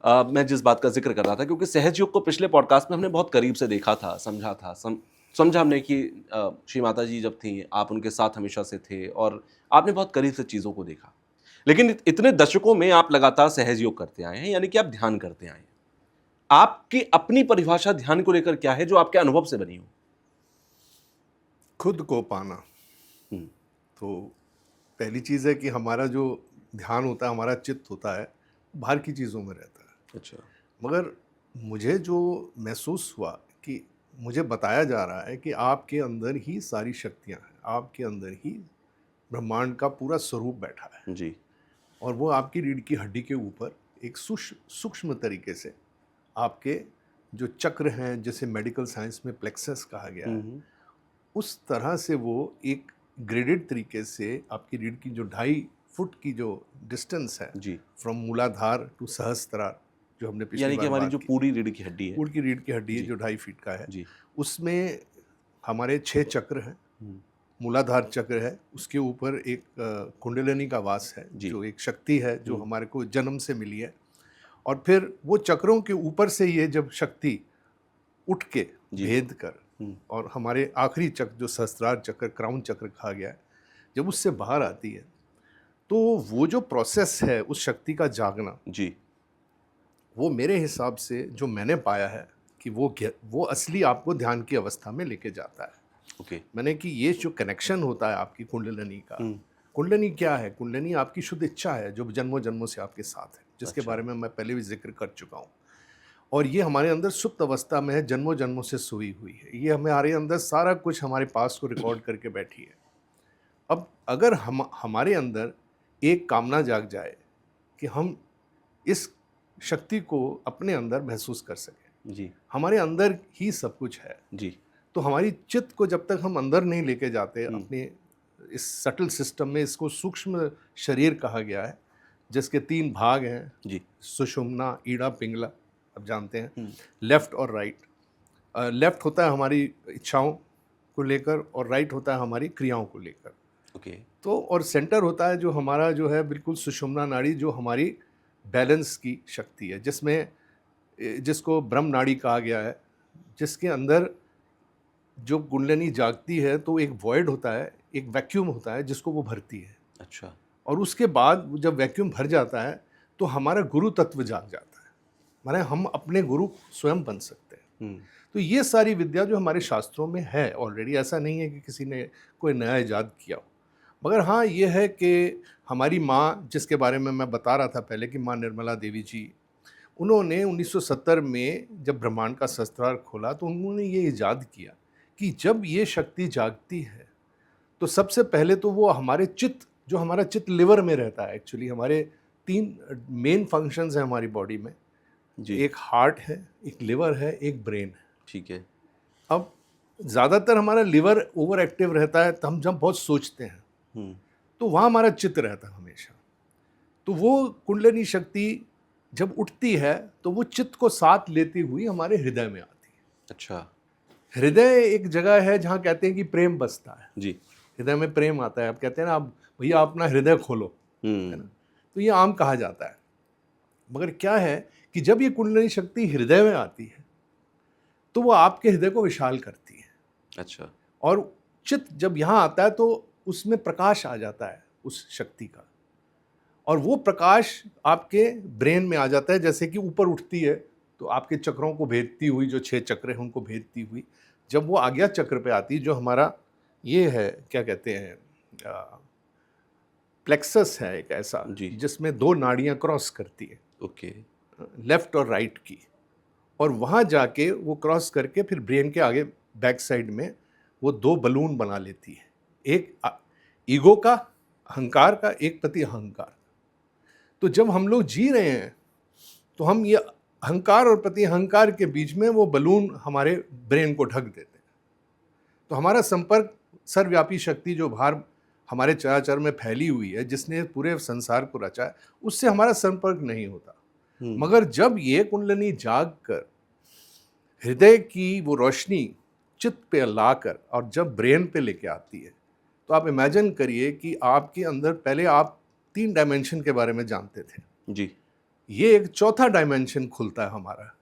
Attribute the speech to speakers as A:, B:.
A: मैं जिस बात का जिक्र कर रहा था, क्योंकि सहज योग को पिछले पॉडकास्ट में हमने बहुत करीब से देखा था, समझा था, समझा हमने कि श्री माता जी जब थीं, आप उनके साथ हमेशा से थे और आपने बहुत करीब से चीज़ों को देखा। लेकिन इतने दशकों में आप लगातार सहज योग करते आए हैं, यानी कि आप ध्यान करते आए हैं। आपकी अपनी परिभाषा ध्यान को लेकर क्या है, जो आपके अनुभव से बनी हो?
B: खुद को पाना।
A: हुँ,
B: तो पहली चीज़ है कि हमारा जो ध्यान होता है, हमारा चित्त होता है, बाहर की चीज़ों में रहता है।
A: अच्छा।
B: मगर मुझे जो महसूस हुआ कि मुझे बताया जा रहा है कि आपके अंदर ही सारी शक्तियाँ हैं, आपके अंदर ही ब्रह्मांड का पूरा स्वरूप बैठा है
A: जी।
B: और वो आपकी रीढ़ की हड्डी के ऊपर एक सूक्ष्म तरीके से आपके जो चक्र हैं, जिसे मेडिकल साइंस में प्लेक्सस कहा गया
A: हुँ,
B: है,
A: हुँ।
B: उस तरह से वो एक ग्रेडेड तरीके से आपकी रीढ़ की जो 2.5 फुट की जो डिस्टेंस है
A: जी।
B: फ्रॉम मूलाधार टू सहस्त्रार, जो हमने पिछली
A: यानी कि
B: बार
A: हमारी
B: बात
A: जो
B: की थी,
A: पूरी रीढ़ की हड्डी है।
B: पूरी की रीढ़ की हड्डी है
A: जी,
B: जो 2.5 फीट का है,
A: जी।
B: उसमें हमारे 6 चक्र हैं।
A: हुँ,
B: मूलाधार चक्र है, उसके ऊपर एक कुंडलिनी का वास है,
A: जी।
B: जो एक शक्ति है जो
A: हुँ,
B: हमारे को जन्म से मिली है। और फिर वो चक्रों के ऊपर से ये जब शक्ति उठ के
A: जी।
B: भेद कर
A: हुँ,
B: और हमारे आखिरी चक्र जो सहस्त्रार चक्र, क्राउन चक्र कहा गया है, जब उससे बाहर आती है, तो वो जो प्रोसेस है उस शक्ति का जागना,
A: जी।
B: वो मेरे हिसाब से जो मैंने पाया है कि वो असली आपको ध्यान की अवस्था में लेके जाता है।
A: ओके।
B: मैंने कि ये जो कनेक्शन होता है आपकी कुंडलिनी का,
A: हुँ,
B: कुंडलिनी क्या है? कुंडलिनी आपकी शुद्ध इच्छा है जो जन्मों जन्मों से आपके साथ है, जिसके
A: अच्छा।
B: बारे में मैं पहले भी जिक्र कर चुका हूँ। और ये हमारे अंदर सुप्त अवस्था में है, जन्मों जन्मों से सोई हुई है। ये हमारे अंदर सारा कुछ हमारे पास को रिकॉर्ड करके बैठी है। अब अगर हमारे अंदर एक कामना जाग जाए कि हम इस शक्ति को अपने अंदर महसूस कर सकें,
A: जी,
B: हमारे अंदर ही सब कुछ है।
A: जी।
B: तो हमारी चित्त को जब तक हम अंदर नहीं लेके जाते
A: हुँ,
B: अपने इस सटल सिस्टम में, इसको सूक्ष्म शरीर कहा गया है, जिसके 3 भाग हैं,
A: जी।
B: सुषुम्ना, ईड़ा, पिंगला, आप जानते हैं,
A: हुँ,
B: लेफ्ट और राइट। लेफ्ट होता है हमारी इच्छाओं को लेकर और राइट होता है हमारी क्रियाओं को लेकर।
A: ओके।
B: तो और सेंटर होता है जो हमारा जो है बिल्कुल सुषुम्ना नाड़ी, जो हमारी बैलेंस की शक्ति है, जिसमें जिसको ब्रह्म नाड़ी कहा गया है, जिसके अंदर जो कुंडलिनी जागती है तो एक वॉइड होता है, एक वैक्यूम होता है जिसको वो भरती है।
A: अच्छा।
B: और उसके बाद जब वैक्यूम भर जाता है तो हमारा गुरु तत्व जाग जाता है, माने हम अपने गुरु स्वयं बन सकते हैं।
A: हुँ,
B: तो ये सारी विद्या जो हमारे शास्त्रों में है ऑलरेडी, ऐसा नहीं है कि किसी ने कोई नया इजाद किया हो। मगर हाँ, ये है कि हमारी माँ, जिसके बारे में मैं बता रहा था पहले कि माँ निर्मला देवी जी, उन्होंने 1970 में जब ब्रह्मांड का सहस्त्रार खोला तो उन्होंने ये इजाद किया कि जब ये शक्ति जागती है तो सबसे पहले तो वो हमारे चित्त, जो हमारा चित्त लिवर में रहता है, एक्चुअली हमारे 3 मेन फंक्शंस हैं हमारी बॉडी में।
A: जी।
B: एक हार्ट है, एक लिवर है, एक ब्रेन है।
A: ठीक है।
B: अब ज़्यादातर हमारा लिवर ओवर एक्टिव रहता है, तो हम जब बहुत सोचते हैं
A: हुँ,
B: तो वहाँ हमारा चित्त रहता है हमेशा। तो वो कुंडलिनी शक्ति जब उठती है तो वो चित्त को साथ लेती हुई हमारे हृदय में आती है।
A: अच्छा।
B: हृदय एक जगह है जहाँ कहते हैं कि प्रेम बसता है,
A: जी।
B: हृदय में प्रेम आता है। आप कहते हैं ना, आप भैया अपना हृदय खोलो, है ना?
A: हुँ,
B: तो ये आम कहा जाता है। मगर क्या है कि जब ये कुंडलिनी शक्ति हृदय में आती है तो वो आपके हृदय को विशाल करती है।
A: अच्छा।
B: और चित्त जब यहाँ आता है तो उसमें प्रकाश आ जाता है उस शक्ति का, और वो प्रकाश आपके ब्रेन में आ जाता है। जैसे कि ऊपर उठती है तो आपके चक्रों को भेदती हुई, जो 6 चक्र हैं उनको भेदती हुई, जब वो आज्ञा चक्र पे आती है, जो हमारा ये है, क्या कहते हैं, प्लेक्सस है एक ऐसा,
A: जी।
B: जिसमें 2 नाड़ियाँ क्रॉस करती है,
A: ओके।
B: लेफ्ट और राइट की। और वहाँ जाके वो क्रॉस करके फिर ब्रेन के आगे बैक साइड में वो 2 बलून बना लेती है, एक ईगो का, अहंकार का, एक प्रति अहंकार। तो जब हम लोग जी रहे हैं तो हम ये अहंकार और प्रति अहंकार के बीच में वो बलून हमारे ब्रेन को ढक देते हैं। तो हमारा संपर्क सर्वव्यापी शक्ति जो बाहर हमारे चराचर में फैली हुई है, जिसने पूरे संसार को रचा है, उससे हमारा संपर्क नहीं होता।
A: हुँ,
B: मगर जब ये कुंडलिनी जाग कर हृदय की वो रोशनी चित्त पे लाकर और जब ब्रेन पे लेके आती है, तो आप इमेजिन करिए कि आपके अंदर, पहले आप 3 डायमेंशन के बारे में जानते थे,
A: जी।
B: ये एक चौथा डायमेंशन खुलता है हमारा